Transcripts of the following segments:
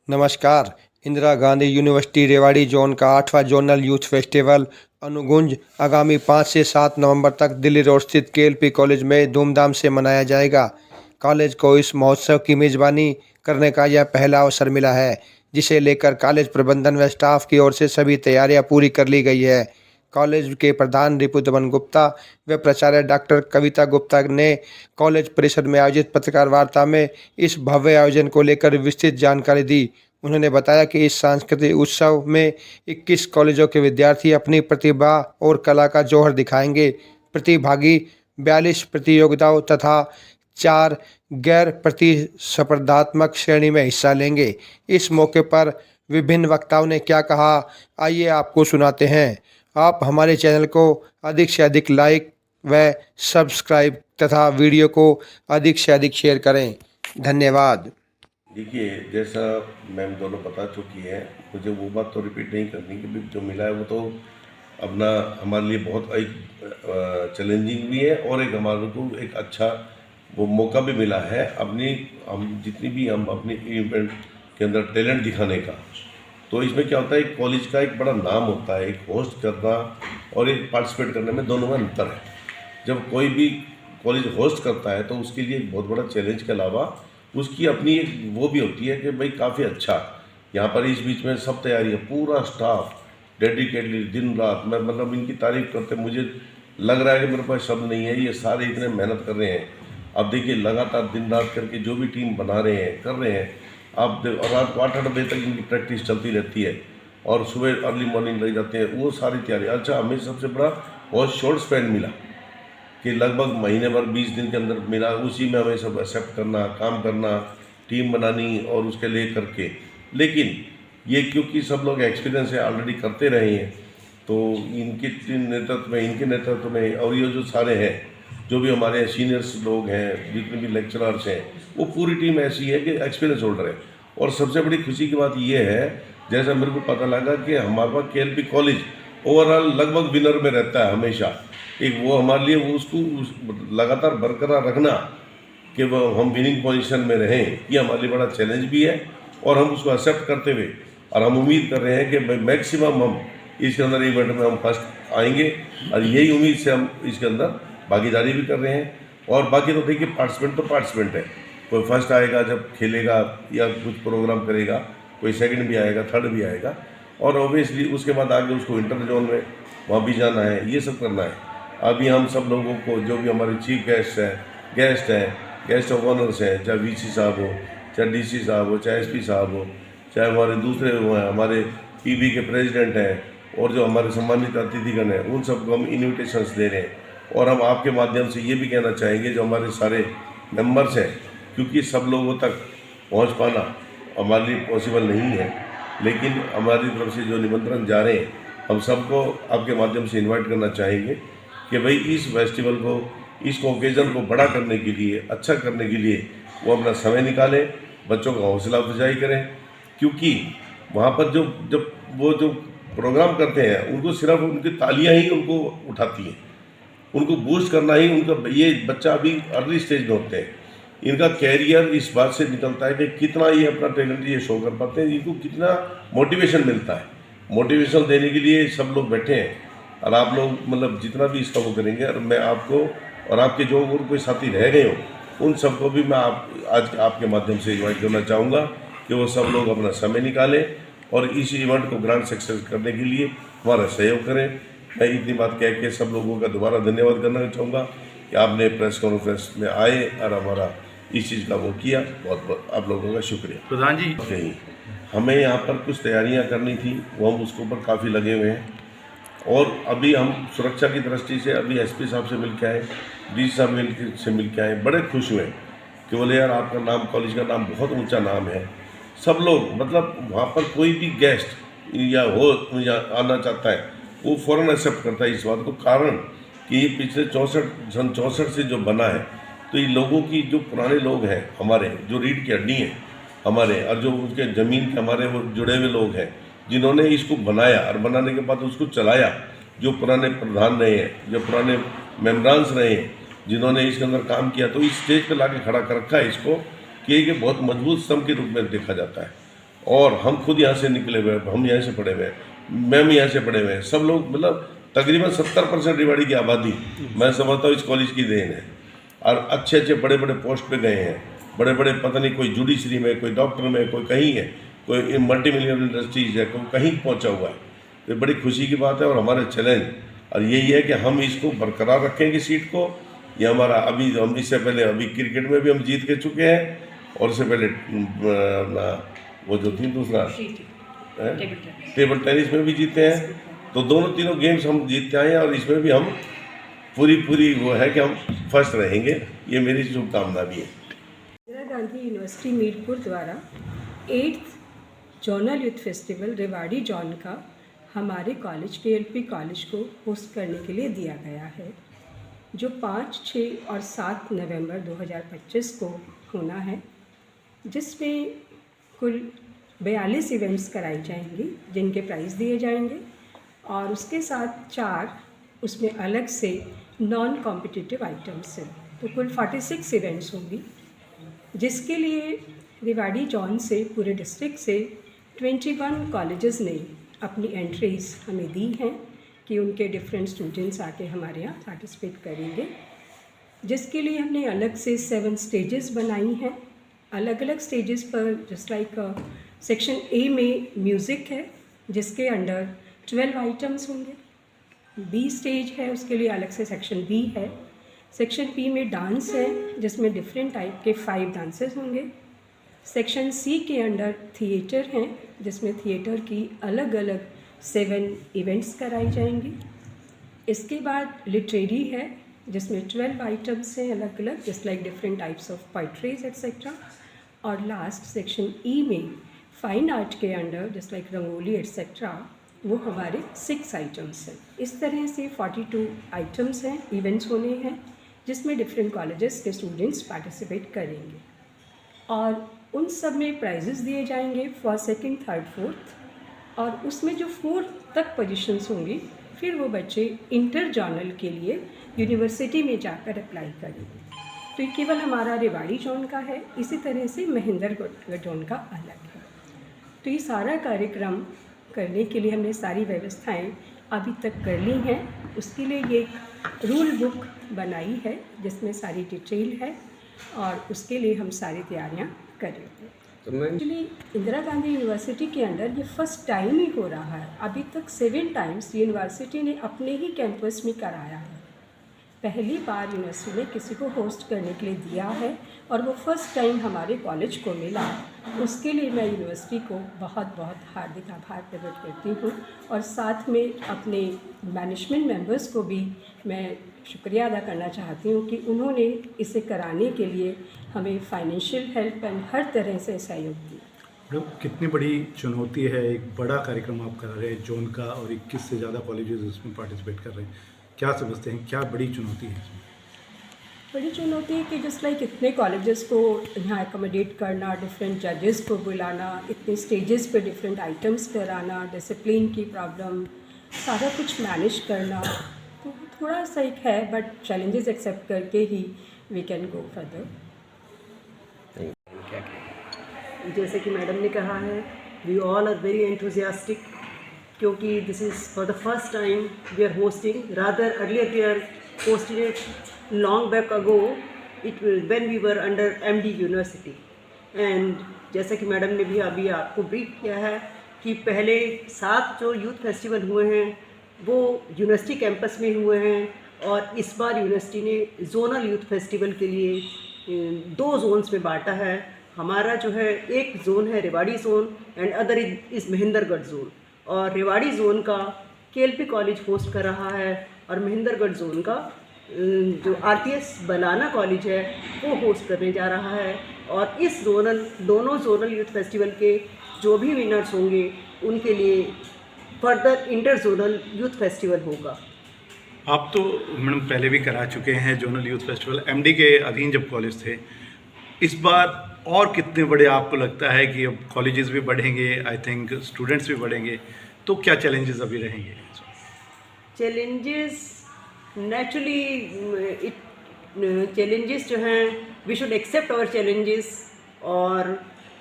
नमस्कार। Indira Gandhi university Rewari zone का 8वां zonal youth festival अनुगुंज आगामी 5 से 7 नवंबर तक दिल्ली रोड स्थित केएलपी कॉलेज में धूमधाम से मनाया जाएगा। कॉलेज को इस महोत्सव की मेजबानी करने का यह पहला अवसर मिला है, जिसे लेकर कॉलेज प्रबंधन व स्टाफ की ओर से सभी तैयारियां पूरी कर ली गई है। कॉलेज के प्रधान रिपुदमन गुप्ता व प्राचार्य डॉक्टर कविता गुप्ता ने कॉलेज परिसर में आयोजित पत्रकार वार्ता में इस भव्य आयोजन को लेकर विस्तृत जानकारी दी। उन्होंने बताया कि इस सांस्कृतिक उत्सव में 21 कॉलेजों के विद्यार्थी अपनी प्रतिभा और कला का जौहर दिखाएंगे। प्रतिभागी 42 प्रतियोगिताओं तथा 4 गैर प्रतिस्पर्धात्मक श्रेणी में हिस्सा लेंगे। इस मौके पर विभिन्न वक्ताओं ने क्या कहा, आइए आपको सुनाते हैं। आप हमारे चैनल को अधिक से अधिक लाइक व सब्सक्राइब तथा वीडियो को अधिक से अधिक शेयर करें। धन्यवाद। देखिए, जैसा मैम दोनों बता चुकी है, मुझे वो बात तो रिपीट नहीं करनी कि जो मिला है वो तो अपना हमारे लिए बहुत एक चैलेंजिंग भी है और एक हमारे को एक अच्छा वो मौका भी मिला है अपनी हम जितनी भी हम अपनी इवेंट के अंदर टैलेंट दिखाने का। तो इसमें क्या होता है, एक कॉलेज का एक बड़ा नाम होता है, एक होस्ट करना और एक पार्टिसिपेट करने में दोनों में अंतर है। जब कोई भी कॉलेज होस्ट करता है तो उसके लिए एक बहुत बड़ा चैलेंज के अलावा उसकी अपनी एक वो भी होती है कि भाई काफ़ी अच्छा यहाँ पर इस बीच में सब तैयारी है, पूरा स्टाफ डेडिकेटली दिन रात। मैं मतलब इनकी तारीफ करते मुझे लग रहा है कि मेरे पास शब्द नहीं है, ये सारे इतने मेहनत कर रहे हैं। अब देखिए, लगातार दिन रात करके जो भी टीम बना रहे हैं कर रहे हैं। आप और रात को 8-8 बजे तक इनकी प्रैक्टिस चलती रहती है और सुबह अर्ली मॉर्निंग लग जाते हैं, वो सारी तैयारी। अच्छा, हमें सबसे बड़ा बहुत शॉर्ट स्पैन मिला कि लगभग महीने भर 20 दिन के अंदर मिला, उसी में हमें सब एक्सेप्ट करना, काम करना, टीम बनानी और उसके लिए करके। लेकिन ये क्योंकि सब लोग एक्सपीरियंस है, ऑलरेडी करते रहे हैं, तो इनके नेतृत्व में और ये जो सारे हैं जो भी हमारे सीनियर्स लोग हैं, जितने भी लेक्चरर्स हैं, वो पूरी टीम ऐसी है कि एक्सपीरियंस होल्डर है। और सबसे बड़ी खुशी की बात ये है, जैसा मेरे को पता लगा कि हमारे पास केएलपी कॉलेज ओवरऑल लगभग विनर में रहता है हमेशा। एक वो हमारे लिए वो उसको लगातार बरकरार रखना कि वो हम विनिंग पोजीशन में रहें, ये हमारे लिए बड़ा चैलेंज भी है और हम उसको एक्सेप्ट करते हुए और हम उम्मीद कर रहे हैं कि मैक्सिमम हम इसके अंदर इवेंट में हम फर्स्ट आएंगे और यही उम्मीद से हम इसके अंदर भागीदारी भी कर रहे हैं। और बाकी तो देखिए, पार्टिसिपेंट तो पार्टिसिपेंट है, कोई फर्स्ट आएगा जब खेलेगा या कुछ प्रोग्राम करेगा, कोई सेकंड भी आएगा, थर्ड भी आएगा और ऑब्वियसली उसके बाद आगे उसको इंटर जोन में वहाँ भी जाना है, ये सब करना है। अभी हम सब लोगों को जो भी हमारे चीफ गेस्ट ऑफ ऑनर्स हैं, चाहे वीसी साहब हो, चाहे डीसी साहब हो, चाहे एसपी साहब हो, चाहे हमारे दूसरे वो हैं, हमारे पीबी के प्रेसिडेंट हैं और जो हमारे सम्मानित अतिथिगण हैं, उन सबको हम इन्विटेशंस दे रहे हैं। और हम आपके माध्यम से ये भी कहना चाहेंगे जो हमारे सारे मेंबर्स हैं, क्योंकि सब लोगों तक पहुंच पाना हमारे लिए पॉसिबल नहीं है, लेकिन हमारी तरफ से जो निमंत्रण जा रहे हैं, हम सबको आपके माध्यम से इन्वाइट करना चाहेंगे कि भाई इस फेस्टिवल को, इस ओकेज़न को बड़ा करने के लिए, अच्छा करने के लिए वो अपना समय निकालें, बच्चों का हौसला अफजाई करें। क्योंकि वहाँ पर जब वो जो प्रोग्राम करते हैं, उनको सिर्फ उनकी तालियां ही उनको उठाती हैं, उनको बूस्ट करना ही उनका, ये बच्चा अभी अर्ली स्टेज में होते हैं, इनका कैरियर इस बात से निकलता है कि कितना ये अपना टैलेंट ये शो कर पाते हैं, इनको कितना मोटिवेशन मिलता है। मोटिवेशन देने के लिए सब लोग बैठे हैं और आप लोग मतलब जितना भी इसका वो करेंगे, और मैं आपको और आपके जो और कोई साथी रह गए हो, उन सबको भी मैं आज आपके माध्यम से इन्वाइट करना चाहूँगा कि वो सब लोग अपना समय निकालें और इस इवेंट को ग्रैंड सक्सेस करने के लिए हमारा सहयोग करें। मैं इतनी बात कह के सब लोगों का दोबारा धन्यवाद करना चाहूँगा कि आपने प्रेस कॉन्फ्रेंस में आए और हमारा इस चीज़ का वो किया। बहुत बहुत आप लोगों का शुक्रिया। प्रधान जी, कहीं हमें यहाँ पर कुछ तैयारियाँ करनी थी, वो हम उसके ऊपर काफ़ी लगे हुए हैं और अभी हम सुरक्षा की दृष्टि से अभी एसपी साहब से मिल के आए, डीसी साहब से मिल के आए, बड़े खुश हुए कि बोले यार आपका नाम, कॉलेज का नाम बहुत ऊंचा नाम है। सब लोग मतलब वहाँ पर कोई भी गेस्ट या हो या आना चाहता है, वो फ़ौरन एक्सेप्ट करता है इस बात को, कारण कि ये पिछले सन 64 से जो बना है, तो ये लोगों की जो पुराने लोग हैं हमारे, जो रीढ़ की हड्डी हैं हमारे, और जो उनके ज़मीन के हमारे वो जुड़े हुए लोग हैं, जिन्होंने इसको बनाया और बनाने के बाद उसको चलाया, जो पुराने प्रधान रहे हैं, जो पुराने मेम्बरान्स रहे हैं, जिन्होंने इसके अंदर काम किया, तो इस स्टेज पे लाके खड़ा कर रखा है इसको कि ये बहुत मजबूत स्तंभ के रूप में देखा जाता है। और हम खुद यहाँ से निकले हुए हैं, हम यहाँ से पढ़े हुए हैं, मैम यहाँ से पढ़े हुए हैं, सब लोग मतलब तकरीबन 70% रेवाड़ी की आबादी मैं समझता हूँ इस कॉलेज की देन है। और अच्छे अच्छे बड़े बड़े पोस्ट पे गए हैं, बड़े बड़े पता नहीं कोई जुडिशरी में, कोई डॉक्टर में, कोई कहीं है, कोई मल्टी मिलियन इंडस्ट्रीज है, कोई कहीं पहुँचा हुआ है। ये बड़ी खुशी की बात है और हमारा चैलेंज और यही है कि हम इसको बरकरार रखेंगे सीट को। ये हमारा अभी हम इससे पहले अभी क्रिकेट में भी हम जीत के चुके हैं और इससे पहले अपना वो जो थी दूसरा टेबल टेनिस में भी जीते हैं। तो दोनों तीनों गेम्स हम जीतते आए हैं और इसमें भी हम पूरी वो है कि हम फर्स्ट रहेंगे, ये मेरी शुभकामना भी है। इंदिरा गांधी यूनिवर्सिटी मीरपुर द्वारा 8th zonal youth festival Rewari zone का हमारे कॉलेज केएलपी कॉलेज को होस्ट करने के लिए दिया गया है, जो 5, 6 और 7 नवंबर 2025 को होना है, जिसमें कुल 42 इवेंट्स कराई जाएंगी जिनके प्राइज़ दिए जाएंगे और उसके साथ 4 उसमें अलग से नॉन कॉम्पिटिटिव आइटम्स हैं। तो कुल 46 इवेंट्स होंगी, जिसके लिए रेवाड़ी जोन से पूरे डिस्ट्रिक्ट से 21 कॉलेजेस ने अपनी एंट्रीज़ हमें दी हैं कि उनके डिफरेंट स्टूडेंट्स आके हमारे यहाँ पार्टिसिपेट करेंगे, जिसके लिए हमने अलग से 7 स्टेजेस बनाई हैं। अलग अलग स्टेजेस पर जस्ट लाइक सेक्शन ए में म्यूज़िक है, जिसके अंडर 12 आइटम्स होंगे। बी स्टेज है, उसके लिए अलग से सेक्शन बी है। सेक्शन बी में डांस है, जिसमें डिफरेंट टाइप के 5 डांसेस होंगे। सेक्शन सी के अंडर थिएटर हैं, जिसमें थिएटर की अलग अलग 7 इवेंट्स कराई जाएंगी। इसके बाद लिटरेरी है, जिसमें 12 आइटम्स हैं अलग अलग, just like different types of poetries etcetera. और लास्ट सेक्शन ई में फाइन आर्ट के under just like rangoli etcetera, वो हमारे 6 आइटम्स हैं। इस तरह से 42 आइटम्स हैं, इवेंट्स होने हैं, जिसमें डिफरेंट कॉलेजेस के स्टूडेंट्स पार्टिसिपेट करेंगे और उन सब में प्राइजेस दिए जाएंगे फर्स्ट, सेकंड, थर्ड, फोर्थ। और उसमें जो 4th तक पोजीशंस होंगी, फिर वो बच्चे इंटर जर्नल के लिए यूनिवर्सिटी में जाकर अप्लाई करेंगे। तो ये केवल हमारा रेवाड़ी जोन का है, इसी तरह से महेंद्रगढ़ जोन का अलग है। तो ये सारा कार्यक्रम करने के लिए हमने सारी व्यवस्थाएं अभी तक कर ली हैं। उसके लिए ये एक रूल बुक बनाई है, जिसमें सारी डिटेल है और उसके लिए हम सारी तैयारियां करेंगे। तो एक्चुअली इंदिरा गांधी यूनिवर्सिटी के अंदर ये फर्स्ट टाइम ही हो रहा है। अभी तक 7 टाइम्स यूनिवर्सिटी ने अपने ही कैंपस में कराया है। पहली बार यूनिवर्सिटी ने किसी को होस्ट करने के लिए दिया है और वो फर्स्ट टाइम हमारे कॉलेज को मिला। उसके लिए मैं यूनिवर्सिटी को बहुत बहुत हार्दिक आभार प्रकट करती हूँ और साथ में अपने मैनेजमेंट मेंबर्स को भी मैं शुक्रिया अदा करना चाहती हूँ कि उन्होंने इसे कराने के लिए हमें फाइनेंशियल हेल्प एंड हर तरह से सहयोग दिया। मैडम, कितनी बड़ी चुनौती है, एक बड़ा कार्यक्रम आप करा रहे हैं जोन का और 21 से ज़्यादा कॉलेजेस उसमें पार्टिसिपेट कर रहे हैं, क्या समझते हैं, क्या बड़ी चुनौती है? बड़ी चुनौती है कि जस्ट लाइक इतने कॉलेजेस को यहाँ एकोमोडेट करना, डिफरेंट जजेस को बुलाना, इतने स्टेजेस पे डिफरेंट आइटम्स कराना, डिसिप्लिन की प्रॉब्लम, सारा कुछ मैनेज करना, तो थोड़ा सा एक है, बट चैलेंजेस एक्सेप्ट करके ही वी कैन गो फर्दर। जैसे कि मैडम ने कहा है, we all are very enthusiastic, क्योंकि this is for the first time we are hosting, rather earlier we are hosted it long back ago, it when we were under MD university. And जैसा कि madam ने भी अभी आपको brief किया है कि पहले 7 जो यूथ फेस्टिवल हुए हैं वो यूनिवर्सिटी कैंपस में हुए हैं, और इस बार यूनिवर्सिटी ने जोनल यूथ फेस्टिवल के लिए 2 जोन्स में बांटा है। हमारा जो है एक जोन है Rewari zone and other is Mahendragarh zone, और रेवाड़ी जोन का केएलपी कॉलेज होस्ट कर रहा है और महेंद्रगढ़ जोन का जो आरपीएस बलाना कॉलेज है वो होस्ट करने जा रहा है। और इस दोनों जोनल यूथ फेस्टिवल के जो भी विनर्स होंगे उनके लिए further inter zonal youth festival होगा। आप तो मैडम पहले भी करा चुके हैं जोनल यूथ फेस्टिवल, एमडी के अधीन जब कॉलेज थे, इस बार और कितने बड़े आपको लगता है कि अब कॉलेजेस भी बढ़ेंगे, आई थिंक स्टूडेंट्स भी बढ़ेंगे, तो क्या चैलेंजेस अभी रहेंगे? चैलेंजेस नेचुरली चैलेंजेस जो हैं we should accept our challenges, और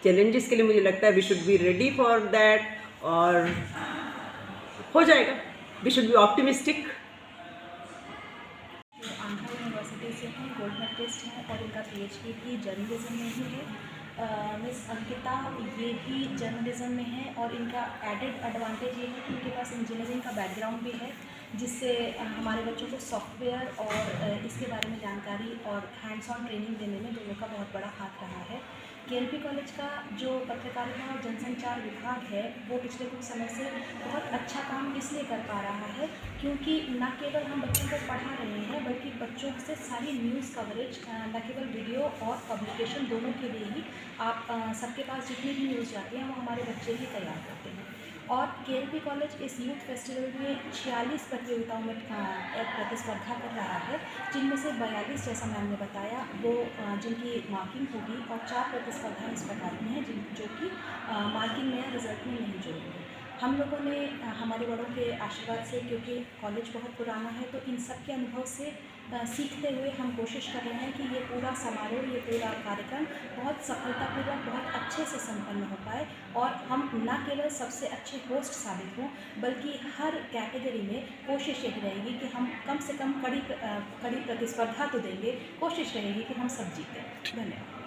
चैलेंजेस के लिए मुझे लगता है we should be ready for that, और हो जाएगा। We should be optimistic. Andhra University से हैं, गोल्ड मेडलिस्ट हैं और इनका पीएचडी भी जर्नलिज्म में ही है। मिस अंकिता ये भी जर्नलिज्म में है और इनका एडेड एडवांटेज ये है कि इनके पास इंजीनियरिंग का बैकग्राउंड भी है, जिससे हमारे बच्चों को सॉफ्टवेयर और इसके बारे में जानकारी और हैंड्स ऑन ट्रेनिंग देने में दोनों का बहुत बड़ा हाथ रहा है। केएलपी कॉलेज का जो पत्रकारिता और जनसंचार विभाग है वो पिछले कुछ समय से बहुत अच्छा काम इसलिए कर पा रहा है क्योंकि न केवल हम बच्चों को पढ़ा रहे हैं बल्कि बच्चों से सारी न्यूज़ कवरेज न केवल वीडियो और पब्लिकेशन दोनों के लिए ही आप सबके पास जितनी भी न्यूज़ जाती हैं वो हमारे बच्चे ही तैयार करते हैं। और केएलपी कॉलेज इस यूथ फेस्टिवल में 46 प्रतियोगिताओं में प्रतिस्पर्धा कर रहा है, जिनमें से 42 जैसा मैम ने बताया वो जिनकी मार्किंग होगी और 4 प्रतिस्पर्धाएं इस प्रकार की हैं जो कि मार्किंग में या रिजल्ट में नहीं जुड़ेंगे। हम लोगों ने हमारे बड़ों के आशीर्वाद से, क्योंकि कॉलेज बहुत पुराना है, तो इन सब के अनुभव से सीखते हुए हम कोशिश कर रहे हैं कि ये पूरा समारोह, ये पूरा कार्यक्रम बहुत सफलतापूर्वक, बहुत अच्छे से संपन्न हो पाए और हम न केवल सबसे अच्छे होस्ट साबित हों बल्कि हर कैटेगरी में कोशिश यही रहेगी कि हम कम से कम कड़ी प्रतिस्पर्धा तो देंगे, कोशिश रहेगी कि हम सब जीतें। धन्यवाद।